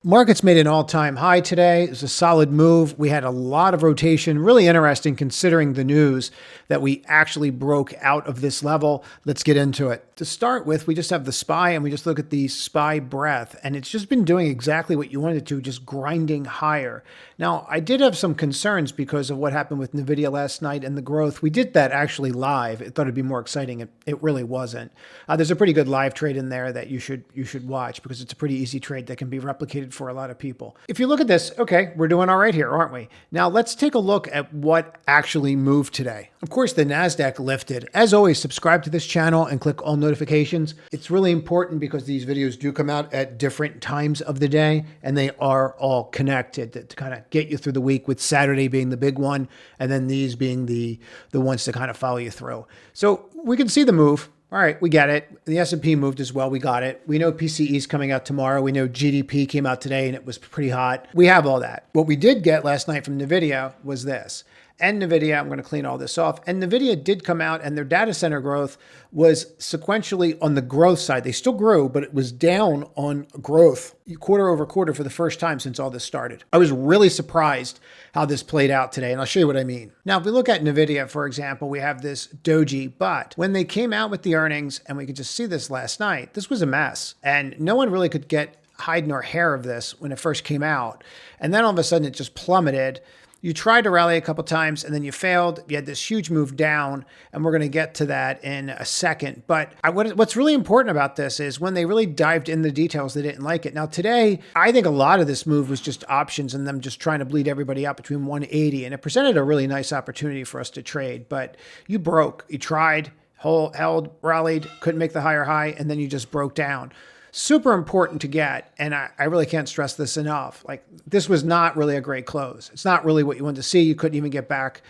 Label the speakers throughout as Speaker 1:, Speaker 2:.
Speaker 1: Markets made an all-time high today. It was a solid move. We had a lot of rotation. Really interesting considering the news that we actually broke out of this level. Let's get into it. To start with, we just have the SPY and we just look at the SPY breadth, and it's just been doing exactly what you wanted it to, just grinding higher. Now, I did have some concerns because of what happened with Nvidia last night and the growth. We did that actually live. I thought it'd be more exciting. It really wasn't. There's a pretty good live trade in there that you should watch because it's a pretty easy trade that can be replicated for a lot of people. If you look at this, okay, we're doing all right here, aren't we? Now let's take a look at what actually moved today. Of course, the NASDAQ lifted. As always, subscribe to this channel and click all notifications. It's really important because these videos do come out at different times of the day and they are all connected to kind of get you through the week, with Saturday being the big one and then these being the ones to kind of follow you through. So we can see the move. All right, we get it. The S&P moved as well. We got it. We know PCE is coming out tomorrow. We know GDP came out today and it was pretty hot. We have all that. What we did get last night from Nvidia was this. And Nvidia, I'm going to clean all this off. And Nvidia did come out and their data center growth was sequentially on the growth side. They still grew, but it was down on growth quarter over quarter for the first time since all this started. I was really surprised how this played out today, and I'll show you what I mean. Now, if we look at Nvidia, for example, we have this doji, but when they came out with the earnings, and we could just see this last night, this was a mess. And no one really could get hide nor hair of this when it first came out. And then all of a sudden it just plummeted. You tried to rally a couple times and then you failed. You had this huge move down, and we're going to get to that in a second. But what's really important about this is when they really dived in the details, they didn't like it. Now today, I think a lot of this move was just options and them just trying to bleed everybody out between 180. And it presented a really nice opportunity for us to trade. But you broke. You tried, held, rallied, couldn't make the higher high, and then you just broke down. Super important to get, and I really can't stress this enough. Like, this was not really a great close. It's not really what you wanted to see. You couldn't even get back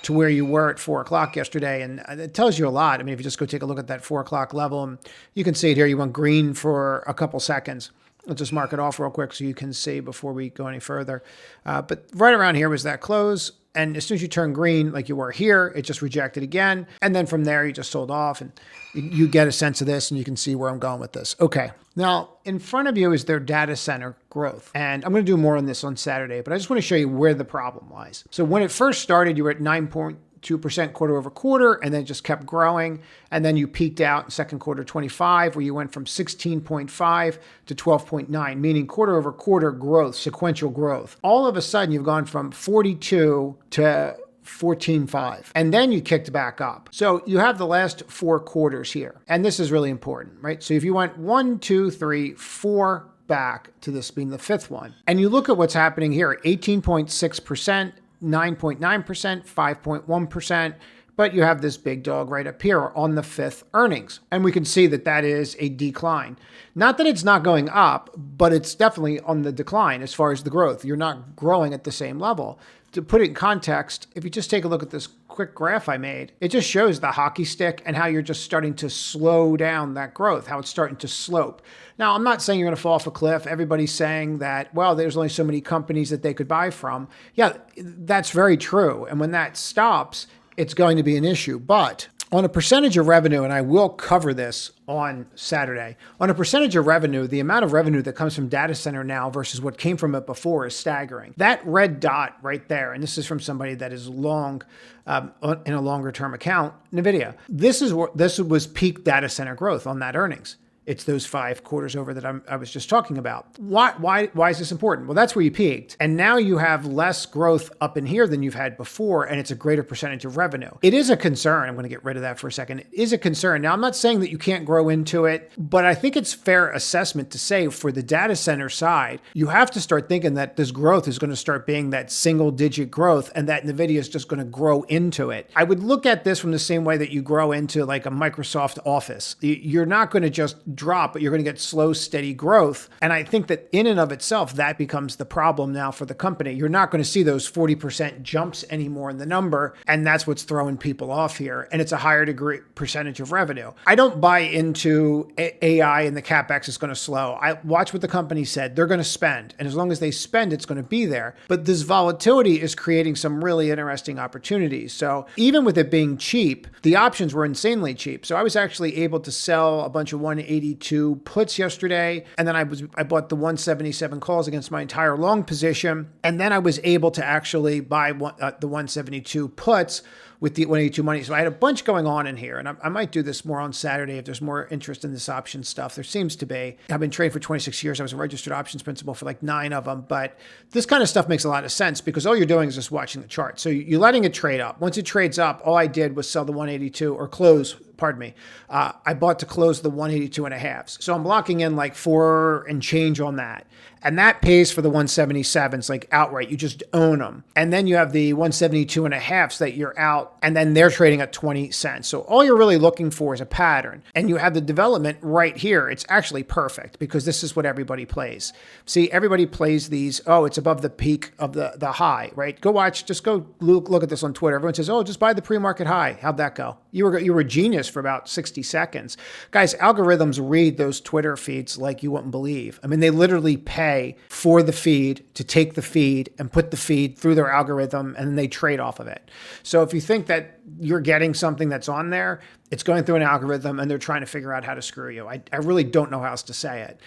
Speaker 1: to where you were at 4 o'clock yesterday, and it tells you a lot. I mean, if you just go take a look at that 4 o'clock level, and you can see it here. You went green for a couple seconds. Let's just mark it off real quick so you can see before we go any further. But right around here was that close. And as soon as you turn green, like you were here, it just rejected again. And then from there, you just sold off, and you get a sense of this and you can see where I'm going with this. Okay. Now, in front of you is their data center growth. And I'm going to do more on this on Saturday, but I just want to show you where the problem lies. So when it first started, you were at 9.2% quarter over quarter, and then it just kept growing. And then you peaked out in second quarter 25, where you went from 16.5 to 12.9, meaning quarter over quarter growth, sequential growth. All of a sudden, you've gone from 42 to 14.5, and then you kicked back up. So you have the last 4 quarters here, and this is really important, right? So if you went 1, 2, 3, 4 back to this being the 5th one, and you look at what's happening here, 18.6%, 9.9%, 5.1%, but you have this big dog right up here on the 5th earnings. And we can see that that is a decline. Not that it's not going up, but it's definitely on the decline as far as the growth. You're not growing at the same level. To put it in context, if you just take a look at this quick graph I made, it just shows the hockey stick and how you're just starting to slow down that growth, how it's starting to slope. Now, I'm not saying you're going to fall off a cliff. Everybody's saying that, well, there's only so many companies that they could buy from. Yeah, that's very true. And when that stops, it's going to be an issue. But on a percentage of revenue, and I will cover this on Saturday, on a percentage of revenue, the amount of revenue that comes from data center now versus what came from it before is staggering. That red dot right there, and this is from somebody that is long in a longer term account, Nvidia. This was peak data center growth on that earnings. It's those 5 quarters over that I was just talking about. Why is this important? Well, that's where you peaked. And now you have less growth up in here than you've had before, and it's a greater percentage of revenue. It is a concern. I'm going to get rid of that for a second. It is a concern. Now, I'm not saying that you can't grow into it, but I think it's fair assessment to say for the data center side, you have to start thinking that this growth is going to start being that single-digit growth and that Nvidia is just going to grow into it. I would look at this from the same way that you grow into like a Microsoft Office. You're not going to just drop, but you're going to get slow, steady growth. And I think that in and of itself, that becomes the problem now for the company. You're not going to see those 40% jumps anymore in the number. And that's what's throwing people off here. And it's a higher degree percentage of revenue. I don't buy into AI and the CapEx is going to slow. I watch what the company said. They're going to spend. And as long as they spend, it's going to be there. But this volatility is creating some really interesting opportunities. So even with it being cheap, the options were insanely cheap. So I was actually able to sell a bunch of 180 182 puts yesterday. And then I bought the 177 calls against my entire long position. And then I was able to actually buy the 172 puts with the 182 money. So I had a bunch going on in here, and I might do this more on Saturday if there's more interest in this option stuff. There seems to be. I've been trading for 26 years. I was a registered options principal for like 9 of them, but this kind of stuff makes a lot of sense because all you're doing is just watching the chart. So you're letting it trade up. Once it trades up, all I did was sell the 182 or close. Pardon me. I bought to close the 182 and a halves. So I'm blocking in like 4 and change on that. And that pays for the 177s like outright. You just own them. And then you have the 172 and a halves that you're out, and then they're trading at 20 cents. So all you're really looking for is a pattern. And you have the development right here. It's actually perfect because this is what everybody plays. See, everybody plays these, oh, it's above the peak of the high, right? Go watch, just go look at this on Twitter. Everyone says, oh, just buy the pre-market high. How'd that go? You were a genius for about 60 seconds. Guys, algorithms read those Twitter feeds like you wouldn't believe. I mean, they literally pay for the feed to take the feed and put the feed through their algorithm, and then they trade off of it. So if you think that you're getting something that's on there, it's going through an algorithm and they're trying to figure out how to screw you. I really don't know how else to say it.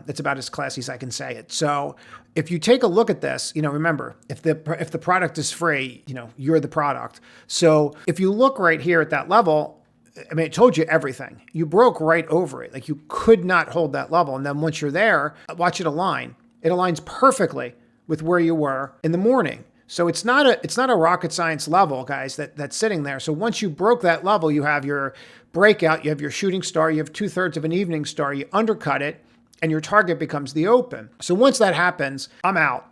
Speaker 1: It's about as classy as I can say it. So if you take a look at this, remember, if the product is free, you're the product. So if you look right here at that level, I mean, it told you everything. You broke right over it. Like you could not hold that level. And then once you're there, watch it align. It aligns perfectly with where you were in the morning. So it's not a rocket science level, guys, that's sitting there. So once you broke that level, you have your breakout, you have your shooting star, you have 2/3 of an evening star, you undercut it, and your target becomes the open. So once that happens, I'm out.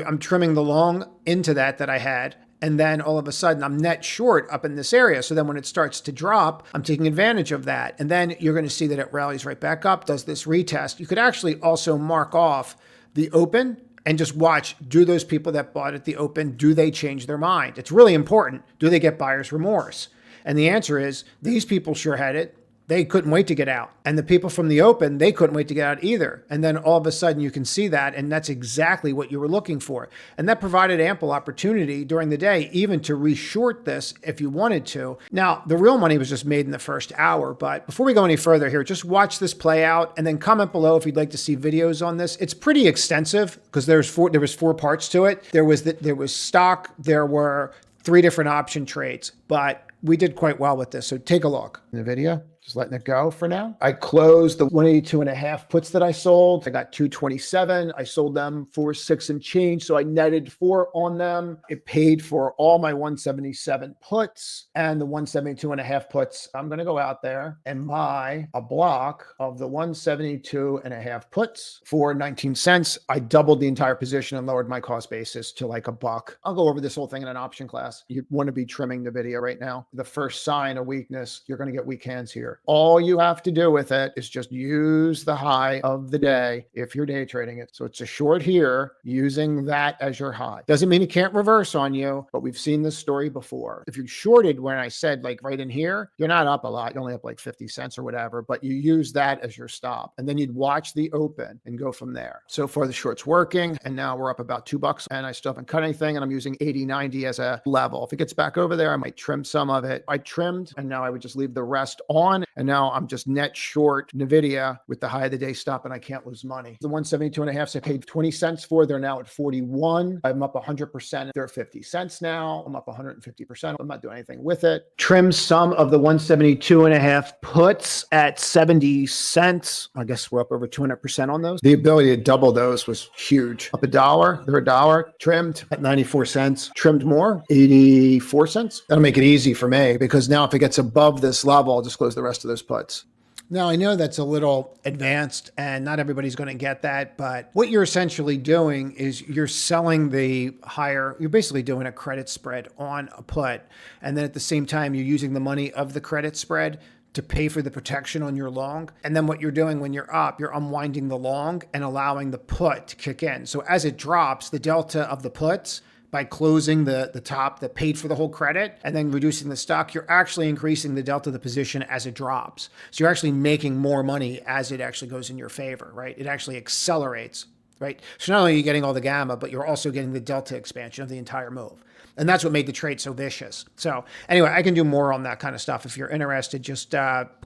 Speaker 1: I'm trimming the long into that I had. And then all of a sudden I'm net short up in this area. So then when it starts to drop, I'm taking advantage of that. And then you're going to see that it rallies right back up, does this retest. You could actually also mark off the open and just watch, do those people that bought at the open, do they change their mind? It's really important. Do they get buyer's remorse? And the answer is these people sure had it. They couldn't wait to get out. And the people from the open, they couldn't wait to get out either. And then all of a sudden you can see that, and that's exactly what you were looking for. And that provided ample opportunity during the day, even to reshort this if you wanted to. Now, the real money was just made in the first hour. But before we go any further here, just watch this play out and then comment below if you'd like to see videos on this. It's pretty extensive because there was 4 parts to it. There was stock, there were 3 different option trades, but we did quite well with this. So take a look. Nvidia. Just letting it go for now. I closed the 182 and a half puts that I sold. I got 227. I sold them for 6 and change. So I netted 4 on them. It paid for all my 177 puts and the 172 and a half puts. I'm going to go out there and buy a block of the 172 and a half puts for 19 cents. I doubled the entire position and lowered my cost basis to like $1. I'll go over this whole thing in an option class. You want to be trimming the video right now. The first sign of weakness, you're going to get weak hands here. All you have to do with it is just use the high of the day if you're day trading it. So it's a short here using that as your high. Doesn't mean it can't reverse on you, but we've seen this story before. If you shorted when I said like right in here, you're not up a lot. You're only up like 50 cents or whatever, but you use that as your stop. And then you'd watch the open and go from there. So far the short's working, and now we're up about $2 and I still haven't cut anything, and I'm using 80-90 as a level. If it gets back over there, I might trim some of it. I trimmed, and now I would just leave the rest on. And now I'm just net short Nvidia with the high of the day stop, and I can't lose money. The 172 and a half, I paid 20 cents for. They're now at 41. I'm up 100%. They're 50 cents now. I'm up 150%. I'm not doing anything with it. Trim some of the 172 and a half puts at 70 cents. I guess we're up over 200% on those. The ability to double those was huge. Up $1. They're $1. Trimmed at 94 cents. Trimmed more, 84 cents. That'll make it easy for me because now if it gets above this level, I'll just close the rest of those puts. Now, I know that's a little advanced and not everybody's going to get that, but what you're essentially doing is you're selling the higher, you're basically doing a credit spread on a put. And then at the same time, you're using the money of the credit spread to pay for the protection on your long. And then what you're doing when you're up, you're unwinding the long and allowing the put to kick in. So as it drops, the delta of the puts, by closing the top that paid for the whole credit and then reducing the stock, you're actually increasing the delta of the position as it drops. So you're actually making more money as it actually goes in your favor, right? It actually accelerates, right? So not only are you getting all the gamma, but you're also getting the delta expansion of the entire move. And that's what made the trade so vicious. So anyway, I can do more on that kind of stuff. If you're interested, just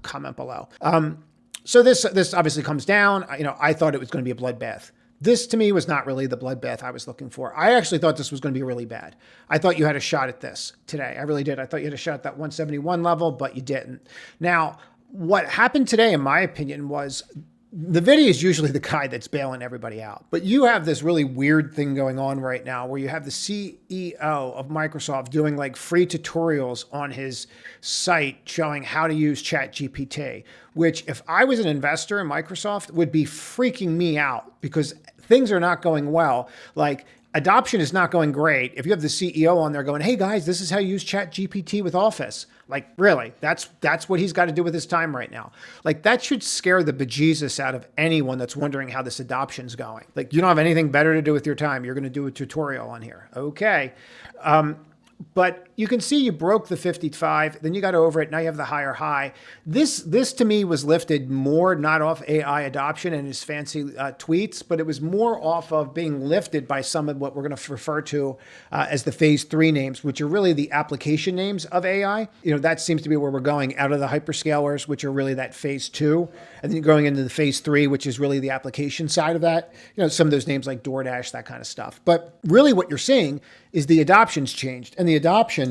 Speaker 1: comment below. So this obviously comes down. I thought it was going to be a bloodbath. This to me was not really the bloodbath I was looking for. I actually thought this was going to be really bad. I thought you had a shot at this today. I really did. I thought you had a shot at that 171 level, but you didn't. Now, what happened today, in my opinion, was Nvidia is usually the guy that's bailing everybody out. But you have this really weird thing going on right now where you have the CEO of Microsoft doing like free tutorials on his site showing how to use ChatGPT, which if I was an investor in Microsoft would be freaking me out because things are not going well. Like adoption is not going great. If you have the CEO on there going, hey guys, this is how you use ChatGPT with Office. Like really, that's what he's got to do with his time right now. Like that should scare the bejesus out of anyone that's wondering how this adoption's going. Like you don't have anything better to do with your time. You're going to do a tutorial on here. Okay. But you can see you broke the 55, then you got over it. Now you have the higher high. This to me was lifted more not off AI adoption and his fancy tweets, but it was more off of being lifted by some of what we're going to refer to as the phase 3 names, which are really the application names of AI. That seems to be where we're going out of the hyperscalers, which are really that phase 2, and then you're going into the phase 3, which is really the application side of that. Some of those names like DoorDash, that kind of stuff. But really what you're seeing is the adoption's changed, and the adoption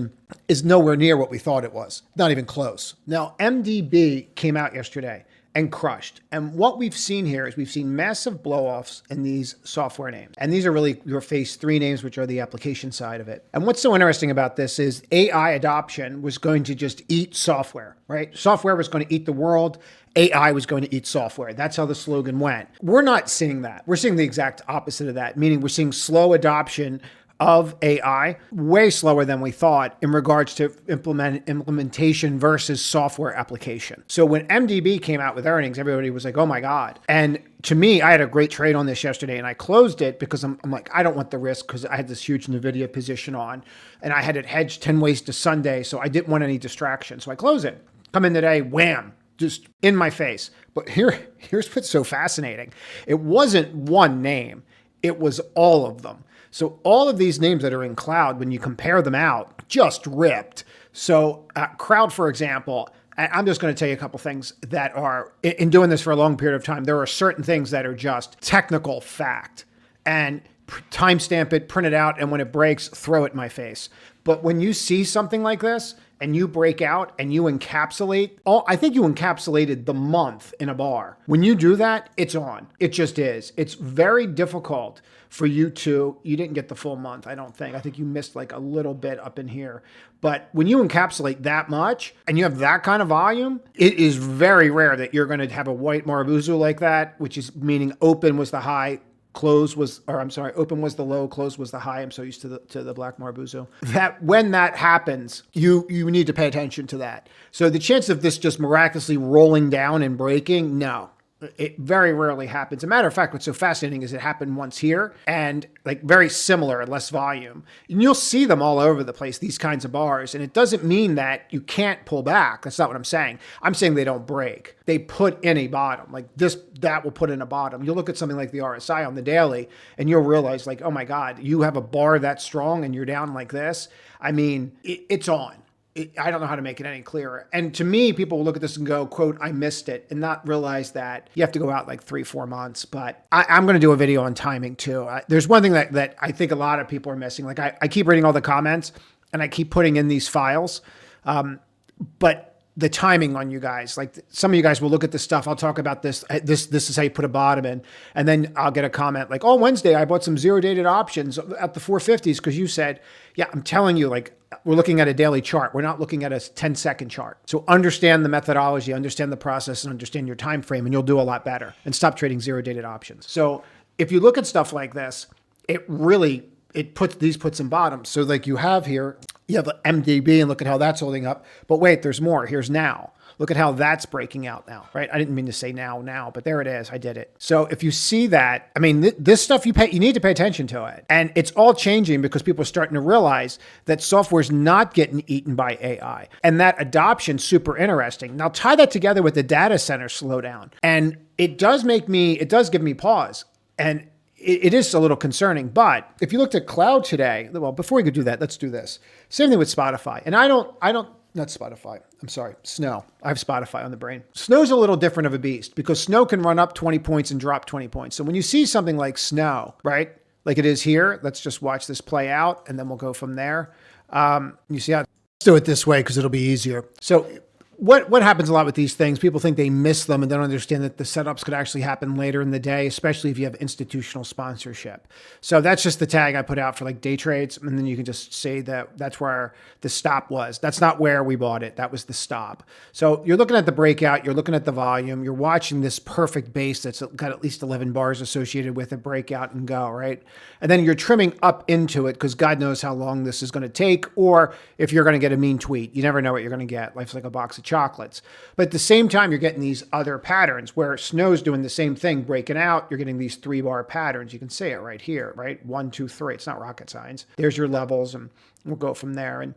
Speaker 1: is nowhere near what we thought it was. Not even close. Now, MDB came out yesterday and crushed. And what we've seen here is we've seen massive blow-offs in these software names. And these are really your phase 3 names, which are the application side of it. And what's so interesting about this is AI adoption was going to just eat software, right? Software was going to eat the world. AI was going to eat software. That's how the slogan went. We're not seeing that. We're seeing the exact opposite of that, meaning we're seeing slow adoption of AI, way slower than we thought in regards to implementation versus software application. So when MDB came out with earnings, everybody was like, oh my God. And to me, I had a great trade on this yesterday and I closed it because I'm like, I don't want the risk because I had this huge Nvidia position on and I had it hedged 10 ways to Sunday. So I didn't want any distraction. So I close it. Come in today, wham, just in my face. But here's what's so fascinating. It wasn't one name. It was all of them. So all of these names that are in cloud, when you compare them out, just ripped. So Crowd, for example, I'm just going to tell you a couple things that are, in doing this for a long period of time, there are certain things that are just technical fact. And timestamp it, print it out, and when it breaks, throw it in my face. But when you see something like this, and you break out and you encapsulate, I think you encapsulated the month in a bar. When you do that, it's on. It just is. It's very difficult for you didn't get the full month, I don't think. I think you missed like a little bit up in here. But when you encapsulate that much and you have that kind of volume, it is very rare that you're going to have a white Marubozu like that, which is meaning open was the high, open was the low, close was the high. I'm so used to the black Marubozu. That when that happens, you need to pay attention to that. So the chance of this just miraculously rolling down and breaking, no. It very rarely happens. As a matter of fact, what's so fascinating is it happened once here and like very similar, less volume. And you'll see them all over the place, these kinds of bars. And it doesn't mean that you can't pull back. That's not what I'm saying. I'm saying they don't break. They put in a bottom like this, that will put in a bottom. You'll look at something like the RSI on the daily and you'll realize like, oh my God, you have a bar that strong and you're down like this. I mean, it's on. I don't know how to make it any clearer. And to me, people will look at this and go, quote, I missed it, and not realize that you have to go out like 3-4 months. But I'm going to do a video on timing too. There's one thing that I think a lot of people are missing. Like I keep reading all the comments and I keep putting in these files. But the timing on you guys, like some of you guys will look at this stuff. I'll talk about this. This is how you put a bottom in. And then I'll get a comment like, oh, Wednesday, I bought some zero dated options at the 450s. Cause you said, yeah, I'm telling you, like we're looking at a daily chart. We're not looking at a 10-second chart. So understand the methodology, understand the process, and understand your time frame, and you'll do a lot better and stop trading zero dated options. So if you look at stuff like this, it puts and bottoms. So like you have here, you have MDB and look at how that's holding up. But wait, there's more. Here's now. Look at how that's breaking out now, right? I didn't mean to say now, but there it is. I did it. So if you see that, I mean, this stuff you need to pay attention to it. And it's all changing because people are starting to realize that software is not getting eaten by AI. And that adoption's super interesting. Now tie that together with the data center slowdown. And it does give me pause. And it is a little concerning, but if you looked at cloud today, well, before we could do that, let's do this. Same thing with Spotify. And I don't not Spotify. I'm sorry, Snow. I have Spotify on the brain. Snow's a little different of a beast because Snow can run up 20 points and drop 20 points. So when you see something like Snow, right, like it is here, let's just watch this play out and then we'll go from there. You see how, let's do it this way because it'll be easier. So what happens a lot with these things, people think they miss them and don't understand that the setups could actually happen later in the day, especially if you have institutional sponsorship. So that's just the tag I put out for like day trades. And then you can just say that that's where the stop was. That's not where we bought it. That was the stop. So you're looking at the breakout, you're looking at the volume, you're watching this perfect base that's got at least 11 bars associated with it, breakout and go, right? And then you're trimming up into it because God knows how long this is going to take, or if you're going to get a mean tweet. You never know what you're going to get. Life's like a box of chocolates. But at the same time, you're getting these other patterns where Snow's doing the same thing, breaking out. You're getting these 3-bar patterns. You can see it right here, right? 1, 2, 3. It's not rocket science. There's your levels, and we'll go from there. And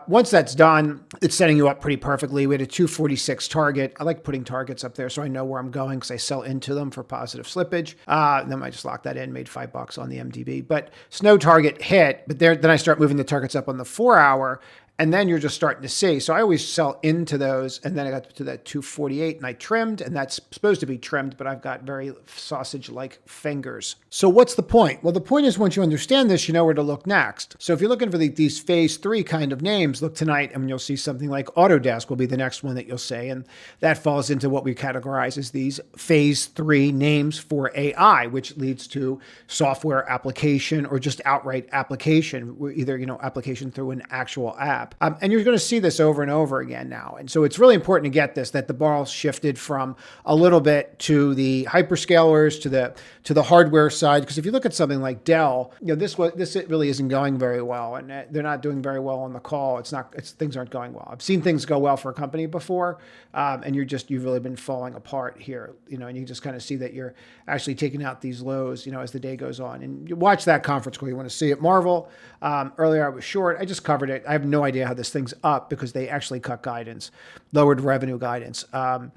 Speaker 1: once that's done, it's setting you up pretty perfectly. We had a 246 target. I like putting targets up there so I know where I'm going because I sell into them for positive slippage. And then I just locked that in, made $5 on the MDB. But Snow target hit, but then I start moving the targets up on the 4-hour. And then you're just starting to see. So I always sell into those. And then I got to that 248 and I trimmed, and that's supposed to be trimmed, but I've got very sausage-like fingers. So what's the point? Well, the point is once you understand this, you know where to look next. So if you're looking for these phase 3 kind of names, look tonight and you'll see something like Autodesk will be the next one that you'll see. And that falls into what we categorize as these phase 3 names for AI, which leads to software application or just outright application, either, application through an actual app. And you're going to see this over and over again now. And so it's really important to get this, that the ball shifted from a little bit to the hyperscalers, to the hardware side. Because if you look at something like Dell, this really isn't going very well. And they're not doing very well on the call. Things aren't going well. I've seen things go well for a company before. And you've really been falling apart here, and you just kind of see that you're actually taking out these lows, as the day goes on. And you watch that conference call. You want to see it. Marvel, earlier I was short. I just covered it. I have no idea how this thing's up because they actually cut guidance, lowered revenue guidance,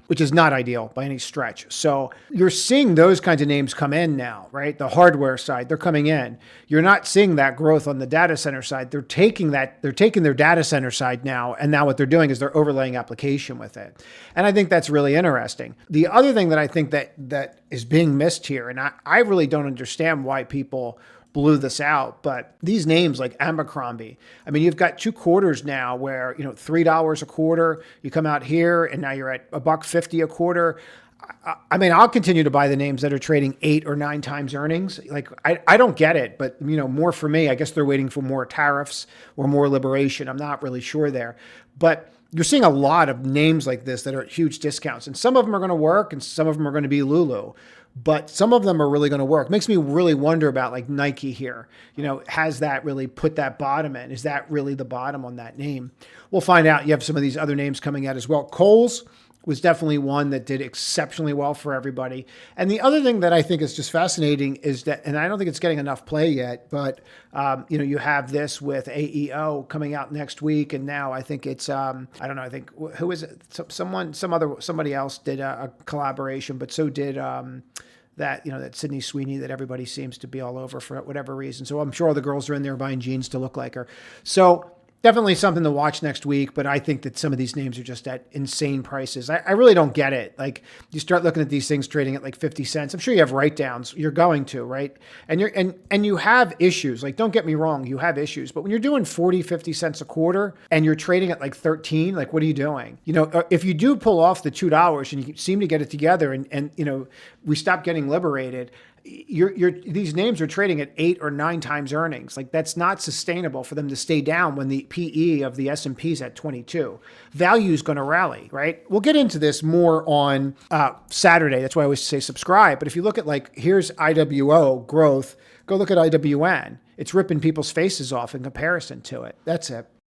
Speaker 1: which is not ideal by any stretch. So you're seeing those kinds of names come in now, right? The hardware side, they're coming in. You're not seeing that growth on the data center side. They're taking their data center side now, and now what they're doing is they're overlaying application with it. And I think that's really interesting. The other thing that I think that is being missed here, and I really don't understand why people blew this out, but these names like Abercrombie, I mean, you've got 2 quarters now where, $3 a quarter, you come out here and now you're at $1.50 a quarter. I mean, I'll continue to buy the names that are trading 8 or 9 times earnings. Like, I don't get it, but more for me, I guess they're waiting for more tariffs or more liberation. I'm not really sure there, but you're seeing a lot of names like this that are at huge discounts, and some of them are going to work and some of them are going to be Lulu. But some of them are really going to work. Makes me really wonder about like Nike here. Has that really put that bottom in? Is that really the bottom on that name? We'll find out. You have some of these other names coming out as well. Kohl's was definitely one that did exceptionally well for everybody. And the other thing that I think is just fascinating is that, and I don't think it's getting enough play yet, but you have this with AEO coming out next week, and now I think it's I don't know. I think who is it? Somebody else did a collaboration, but so did. That Sydney Sweeney that everybody seems to be all over for whatever reason. So I'm sure all the girls are in there buying jeans to look like her. So definitely something to watch next week, but I think that some of these names are just at insane prices. I really don't get it. Like, you start looking at these things trading at like 50 cents. I'm sure you have write-downs. You're going to, right? And you have issues. Like, don't get me wrong, you have issues. But when you're doing 40, 50 cents a quarter and you're trading at like 13, like, what are you doing? If you do pull off the $2 and you seem to get it together and we stop getting liberated, these names are trading at 8 or 9 times earnings. Like, that's not sustainable for them to stay down when the PE of the S&P is at 22. Value is going to rally, right? We'll get into this more on Saturday. That's why I always say subscribe. But if you look at here's IWO growth, go look at IWN. It's ripping people's faces off in comparison to it. That's it.